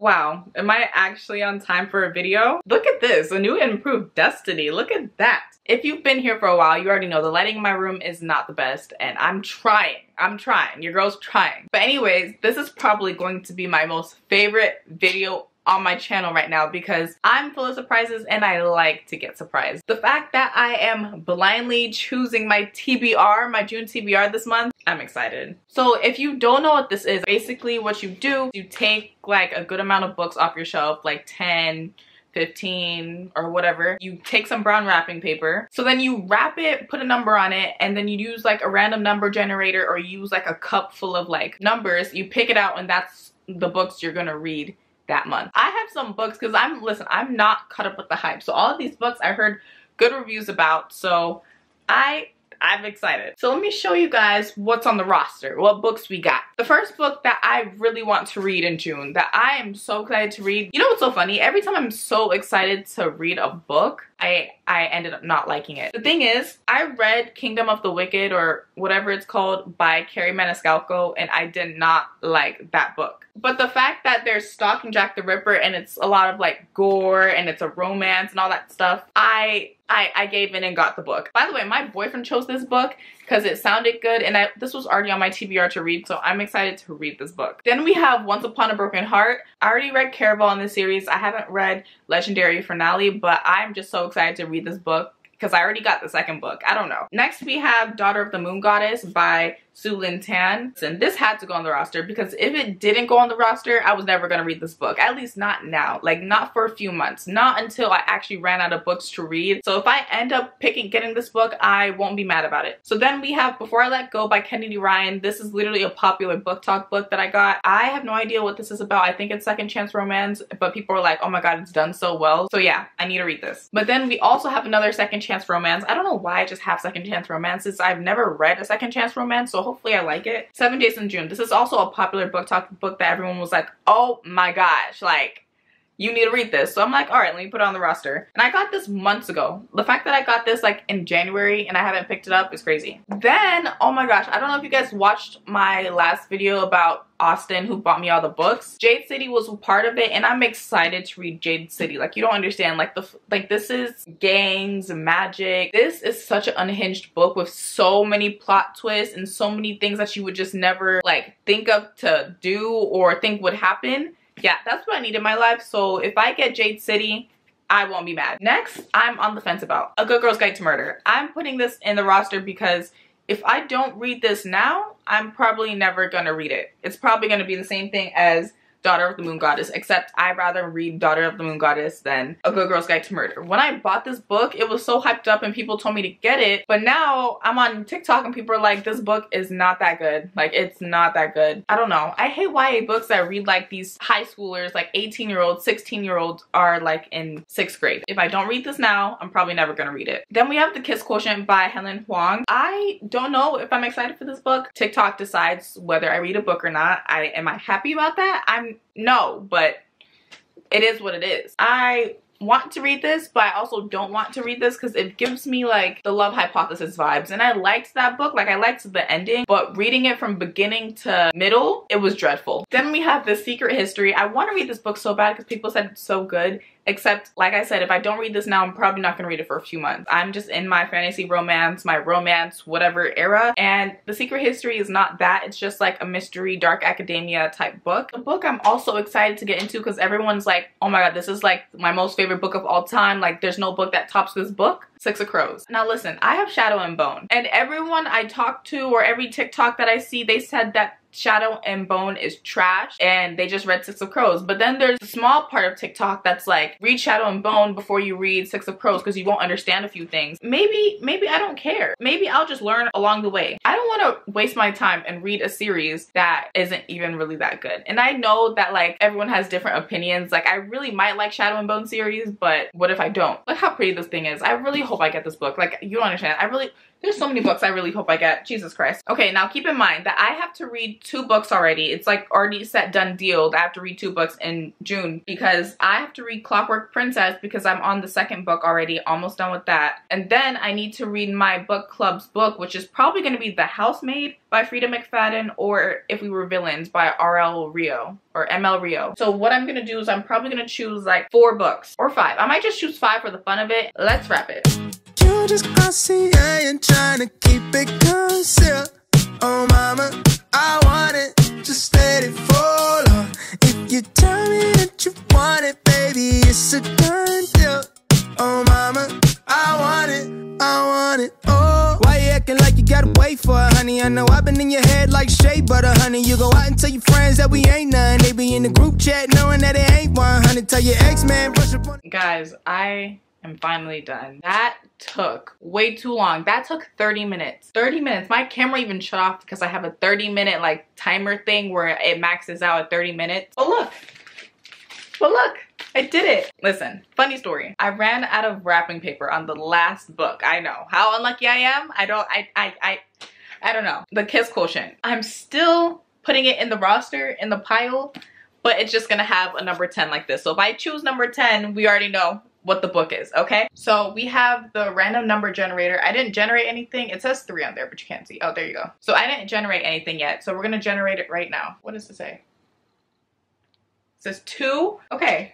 Wow, am I actually on time for a video? Look at this, a new and improved Destiny. Look at that. If you've been here for a while, you already know the lighting in my room is not the best, and I'm trying. Your girl's trying. But anyways, this is probably going to be my most favorite video on my channel right now because I'm full of surprises and I like to get surprised. The fact that I am blindly choosing my TBR, my June TBR this month, I'm excited. So if you don't know what this is, basically what you do, you take like a good amount of books off your shelf, like 10, 15 or whatever. You take some brown wrapping paper. So then you wrap it, put a number on it, and then you use like a random number generator or use like a cup full of like numbers. You pick it out and that's the books you're gonna read that month. I have some books because I'm not caught up with the hype. So all of these books I heard good reviews about. So I'm excited. So let me show you guys what's on the roster, what books we got. The first book that I really want to read in June, that I am so excited to read. You know what's so funny? Every time I'm so excited to read a book, I ended up not liking it. The thing is, I read Kingdom of the Wicked or whatever it's called by Carrie Maniscalco and I did not like that book. But the fact that they're stalking Jack the Ripper and it's a lot of like gore and it's a romance and all that stuff, I gave in and got the book. By the way, my boyfriend chose this book because it sounded good and this was already on my TBR to read, so I'm excited to read this book. Then we have Once Upon a Broken Heart. I already read Caraval in this series. I haven't read Legendary Finale, but I'm just so excited to read this book because I already got the second book. I don't know. Next we have Daughter of the Moon Goddess by Su Lin Tan. And this had to go on the roster because if it didn't go on the roster, I was never gonna read this book. At least not now. Like not for a few months. Not until I actually ran out of books to read. So if I end up getting this book, I won't be mad about it. So then we have Before I Let Go by Kennedy Ryan. This is literally a popular book talk book that I got. I have no idea what this is about. I think it's second chance romance, but people are like, oh my god, it's done so well. So yeah, I need to read this. But then we also have another second chance romance. I don't know why I just have second chance romances. I've never read a second chance romance, so hopefully I like it. 7 Days in June. This is also a popular book talk book that everyone was like, oh my gosh, like you need to read this. So I'm like, all right, let me put it on the roster. And I got this months ago. The fact that I got this like in January and I haven't picked it up is crazy. Then, oh my gosh, I don't know if you guys watched my last video about Austin who bought me all the books. Jade City was a part of it and I'm excited to read Jade City. Like you don't understand, like this is gangs, magic. This is such an unhinged book with so many plot twists and so many things that you would just never like think of to do or think would happen. Yeah, that's what I need in my life. So if I get Jade City, I won't be mad. Next, I'm on the fence about A Good Girl's Guide to Murder. I'm putting this in the roster because if I don't read this now, I'm probably never gonna read it. It's probably gonna be the same thing as Daughter of the Moon Goddess, except I'd rather read Daughter of the Moon Goddess than A Good Girl's Guide to Murder. When I bought this book, it was so hyped up and people told me to get it, but now I'm on TikTok and people are like, this book is not that good. Like, it's not that good. I don't know. I hate YA books that read like these high schoolers, like 18-year-olds, 16-year-olds are like in 6th grade. If I don't read this now, I'm probably never gonna read it. Then we have The Kiss Quotient by Helen Huang. I don't know if I'm excited for this book. TikTok decides whether I read a book or not. Am I happy about that? No, but it is what it is. I want to read this, but I also don't want to read this because it gives me like the Love Hypothesis vibes, and I liked that book. Like I liked the ending, but reading it from beginning to middle, it was dreadful. Then we have The Secret History. I want to read this book so bad because people said it's so good. Except, like I said, if I don't read this now, I'm probably not gonna read it for a few months. I'm just in my fantasy romance, my romance, whatever era. And The Secret History is not that. It's just like a mystery, dark academia type book. A book I'm also excited to get into because everyone's like, oh my god, this is like my most favorite book of all time. Like there's no book that tops this book. Six of Crows. Now listen, I have Shadow and Bone. And everyone I talk to or every TikTok that I see, they said that Shadow and Bone is trash and they just read Six of Crows. But then there's a small part of TikTok that's like, read Shadow and Bone before you read Six of Crows because you won't understand a few things. Maybe I don't care. Maybe I'll just learn along the way. I don't want to waste my time and read a series that isn't even really that good. And I know that like everyone has different opinions. Like I really might like Shadow and Bone series, but what if I don't? Look how pretty this thing is. I really hope I get this book. Like you don't understand. There's so many books I really hope I get. Jesus Christ. Okay, now keep in mind that I have to read 2 books already. It's like already set, done, deal. I have to read 2 books in June because I have to read Clockwork Princess because I'm on the 2nd book already, almost done with that. And then I need to read my book club's book, which is probably going to be The Housemaid by Frida McFadden, or If We Were Villains by R.L. Rio or M.L. Rio. So what I'm going to do is I'm probably going to choose like 4 books or 5. I might just choose 5 for the fun of it. Let's wrap it. You just glossy and trying to keep it concealed. Oh mama, I want it, just let it fall on. If you tell me that you want it, baby, it's a done deal. Oh mama, I want it, oh. Why you acting like you gotta wait for it, honey? I know I've been in your head like shea butter, honey. You go out and tell your friends that we ain't none. They be in the group chat knowing that it ain't one, honey. Tell your ex-man, brush up on. Guys, I'm finally done. That took way too long. That took 30 minutes. 30 minutes. My camera even shut off because I have a 30-minute like timer thing where it maxes out at 30 minutes. But look, I did it. Listen, funny story. I ran out of wrapping paper on the last book. I know how unlucky I am. I don't know. The Kiss Quotient. I'm still putting it in the roster, in the pile, but it's just gonna have a number 10 like this. So if I choose number 10, we already know what the book is, okay? So we have the random number generator. I didn't generate anything. It says 3 on there, but you can't see. Oh, there you go. So I didn't generate anything yet. So we're gonna generate it right now. What does it say? It says 2. Okay.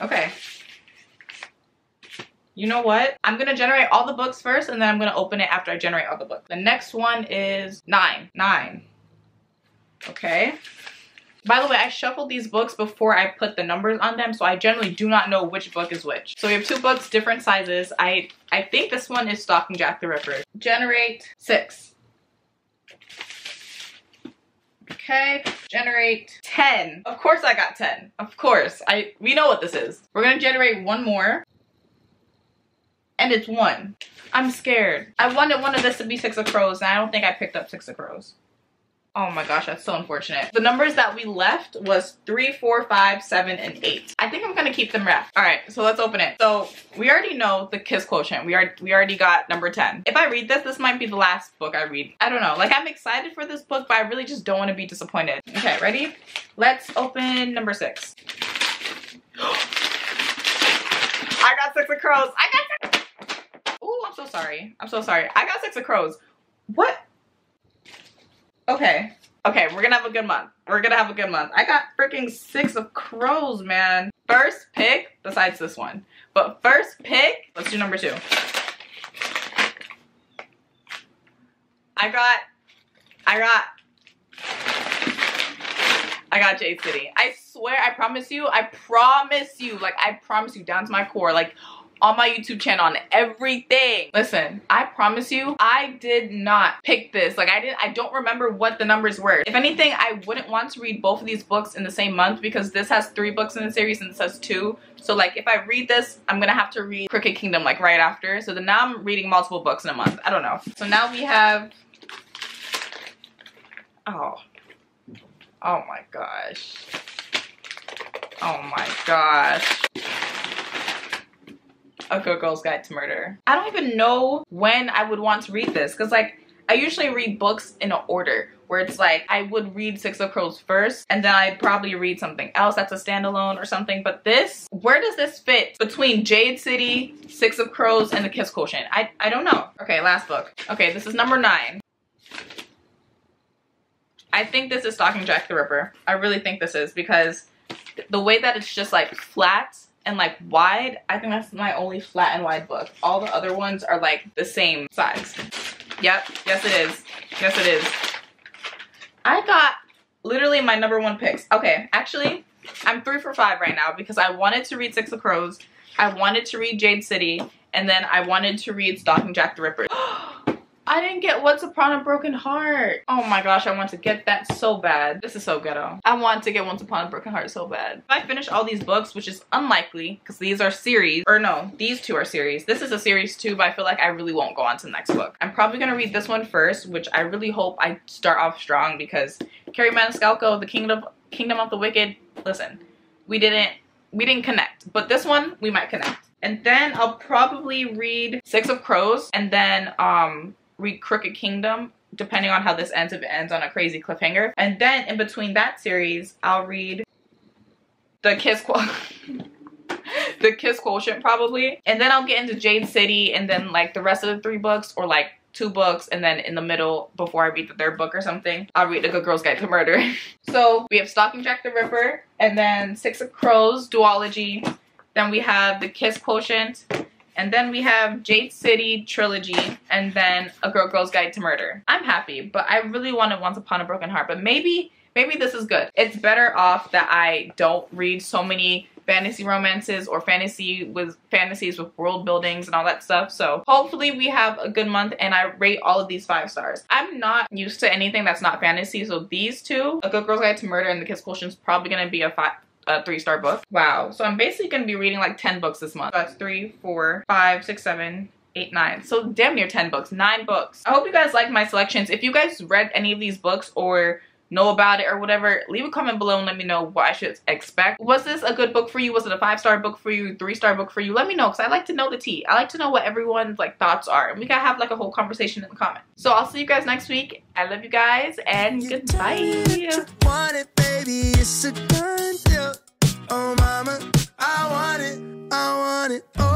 Okay. You know what? I'm gonna generate all the books first and then I'm gonna open it after I generate all the books. The next one is 9. 9. Okay. By the way, I shuffled these books before I put the numbers on them, so I generally do not know which book is which. So we have 2 books, different sizes. I think this one is Stalking Jack the Ripper. Generate 6. Okay, generate 10. Of course I got 10. Of course. We know what this is. We're gonna generate 1 more. And it's 1. I'm scared. I wanted one of this to be 6 of Crows, and I don't think I picked up 6 of Crows. Oh my gosh, that's so unfortunate. The numbers that we left was 3, 4, 5, 7, and 8. I think I'm gonna keep them wrapped. All right, so let's open it. So we already know the Kiss Quotient. We already got number 10. If I read this, this might be the last book I read. I don't know. Like, I'm excited for this book, but I really just don't want to be disappointed. Okay, ready? Let's open number 6. I got 6 of Crows. I got 6. Oh, I'm so sorry. I'm so sorry. I got 6 of Crows. What? Okay, we're gonna have a good month. We're gonna have a good month. I got freaking 6 of Crows, man. First pick, besides this one. But first pick, let's do number 2. I got Jade City. I swear, I promise you, like, I promise you down to my core, like, on my YouTube channel, on everything. Listen, I promise you, I did not pick this. Like, I don't remember what the numbers were. If anything, I wouldn't want to read both of these books in the same month because this has 3 books in the series and this has 2. So like, if I read this, I'm gonna have to read Crooked Kingdom like right after. So then now I'm reading multiple books in a month. I don't know. So now we have, oh my gosh. Oh my gosh. A Good Girl's Guide to Murder. I don't even know when I would want to read this because like I usually read books in an order where it's like I would read 6 of Crows first and then I'd probably read something else that's a standalone or something. But this, where does this fit between Jade City, 6 of Crows, and the Kiss Quotient? I don't know. Okay, last book. Okay, this is number 9. I think this is Stalking Jack the Ripper. I really think this is because the way that it's just like flat and like wide, I think that's my only flat and wide book. All the other ones are like the same size. Yep, yes it is. Yes it is. I got literally my number 1 picks. Okay, actually, I'm 3 for 5 right now because I wanted to read 6 of Crows, I wanted to read Jade City, and then I wanted to read Stalking Jack the Ripper. I didn't get Once Upon a Broken Heart. Oh my gosh, I want to get that so bad. This is so ghetto. I want to get Once Upon a Broken Heart so bad. If I finish all these books, which is unlikely because these are series, or no, these 2 are series. This is a series too, but I feel like I really won't go on to the next book. I'm probably gonna read this one first, which I really hope I start off strong because Carrie Maniscalco, The Kingdom of the Wicked, listen, we didn't connect, but this one we might connect. And then I'll probably read Six of Crows and then read Crooked Kingdom, depending on how this ends, if it ends on a crazy cliffhanger. And then in between that series, I'll read The Kiss Quotient probably. And then I'll get into Jade City and then like the rest of the 3 books, or like 2 books, and then in the middle, before I read the 3rd book or something, I'll read The Good Girl's Guide to Murder. So we have Stalking Jack the Ripper, and then Six of Crows duology, then we have The Kiss Quotient, and then we have Jade City trilogy, and then A Good Girl's Guide to Murder. I'm happy, but I really wanted Once Upon a Broken Heart, but maybe this is good. It's better off that I don't read so many fantasy romances or fantasies with world buildings and all that stuff. So hopefully we have a good month, and I rate all of these 5 stars. I'm not used to anything that's not fantasy, so these 2, A Good Girl's Guide to Murder and The Kiss Quotient, is probably going to be a 3-star book. Wow. So I'm basically going to be reading like 10 books this month. That's 3, 4, 5, 6, 7, 8, 9. So damn near 10 books. 9 books. I hope you guys like my selections. If you guys read any of these books or know about it or whatever, leave a comment below and let me know what I should expect. Was this a good book for you? Was it a 5-star book for you? 3-star book for you? Let me know, because I like to know the tea. I like to know what everyone's like thoughts are, and we gotta have like a whole conversation in the comments. So I'll see you guys next week. I love you guys, and goodbye. Want it, baby, it's a done deal. Oh mama, I want it, oh